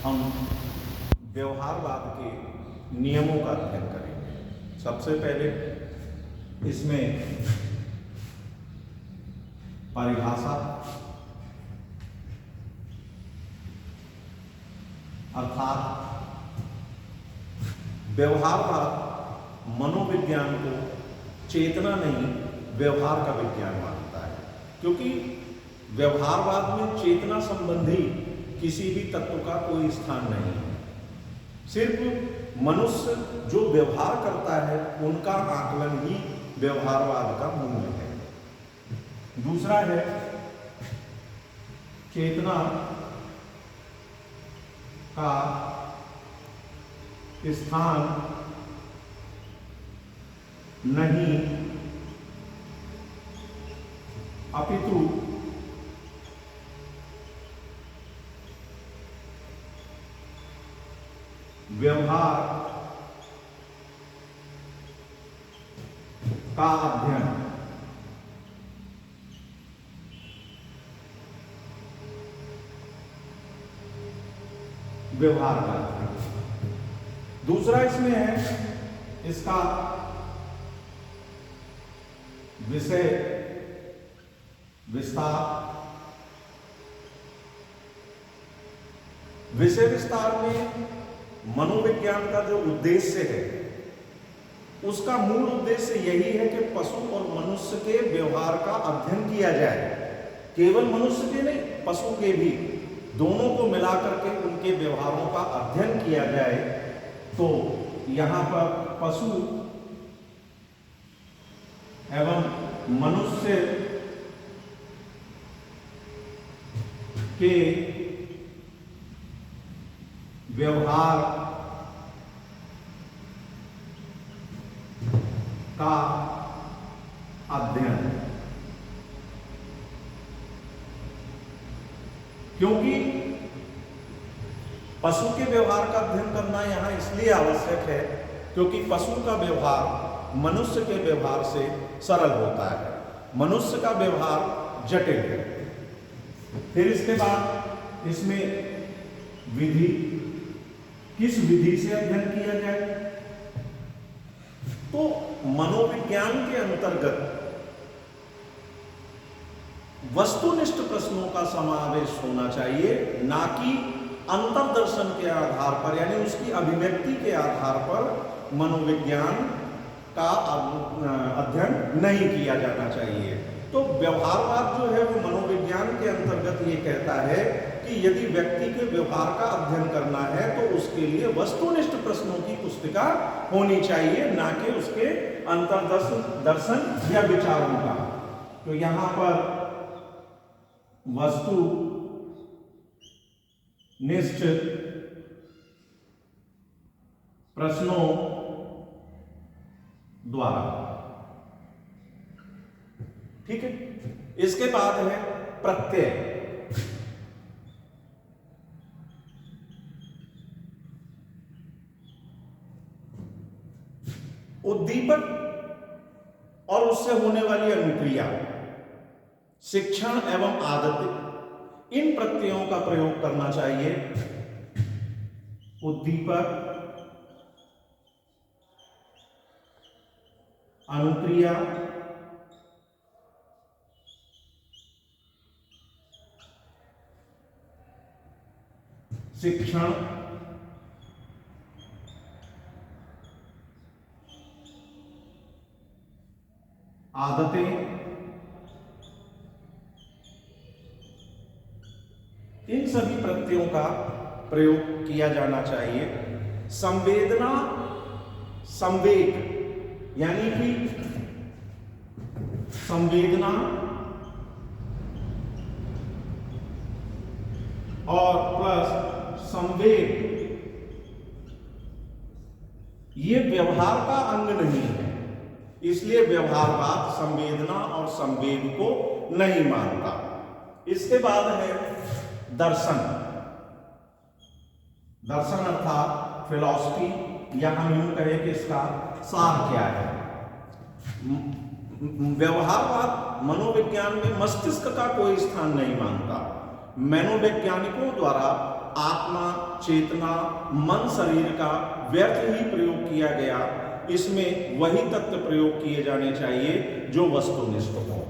हम व्यवहारवाद के नियमों का अध्ययन करेंगे। सबसे पहले इसमें परिभाषा अर्थात व्यवहारवाद मनोविज्ञान को चेतना नहीं व्यवहार का विज्ञान मानता है, क्योंकि व्यवहारवाद में चेतना संबंधी किसी भी तत्व का कोई स्थान नहीं है। सिर्फ मनुष्य जो व्यवहार करता है उनका आकलन ही व्यवहारवाद का मूल है। दूसरा है चेतना का स्थान नहीं अपितु व्यवहार का अध्ययन व्यवहार का अध्ययन। दूसरा इसमें है इसका विषय विस्तार। विषय विस्तार में मनोविज्ञान का जो उद्देश्य है उसका मूल उद्देश्य यही है कि पशु और मनुष्य के व्यवहार का अध्ययन किया जाए। केवल मनुष्य के नहीं, पशु के भी, दोनों को मिलाकर के उनके व्यवहारों का अध्ययन किया जाए। तो यहाँ पर पशु एवं मनुष्य के व्यवहार का अध्ययन, क्योंकि पशु के व्यवहार का अध्ययन करना यहां इसलिए आवश्यक है क्योंकि पशु का व्यवहार मनुष्य के व्यवहार से सरल होता है, मनुष्य का व्यवहार जटिल है। फिर इसके बाद इसमें विधि, किस विधि से अध्ययन किया जाए। तो मनोविज्ञान के अंतर्गत वस्तुनिष्ठ प्रश्नों का समावेश होना चाहिए, ना कि अंतर्दर्शन के आधार पर, यानी उसकी अभिव्यक्ति के आधार पर मनोविज्ञान का अध्ययन नहीं किया जाना चाहिए। तो व्यवहारवाद जो है वो मनोविज्ञान के अंतर्गत ये कहता है कि यदि व्यक्ति के व्यवहार का अध्ययन करना है तो उसके लिए वस्तुनिष्ठ प्रश्नों की पुस्तिका होनी चाहिए, ना कि उसके अंतर्दर्शन या विचारों का। तो यहाँ पर वस्तु निष्ठ प्रश्नों द्वारा, ठीक है। इसके बाद है प्रत्यय। उद्दीपक और उससे होने वाली अनुक्रिया, शिक्षण एवं आदत, इन प्रत्ययों का प्रयोग करना चाहिए। उद्दीपक, अनुक्रिया, शिक्षण, आदतें, इन सभी प्रत्ययों का प्रयोग किया जाना चाहिए। संवेदना, संवेग, यानी कि संवेदना और प्लस संवेग, ये व्यवहार का अंग नहीं है, इसलिए व्यवहारवाद संवेदना और संवेग को नहीं मानता। इसके बाद है दर्शन। दर्शन अर्थात फिलॉसफी, या हम यूं कहें कि इसका सार क्या है। व्यवहारवाद मनोविज्ञान में मस्तिष्क का कोई स्थान नहीं मानता, मनोवैज्ञानिकों द्वारा आत्मा, चेतना, मन, शरीर का व्यर्थ ही प्रयोग किया गया। इसमें वही तत्व प्रयोग किए जाने चाहिए जो वस्तुनिष्ठ हो।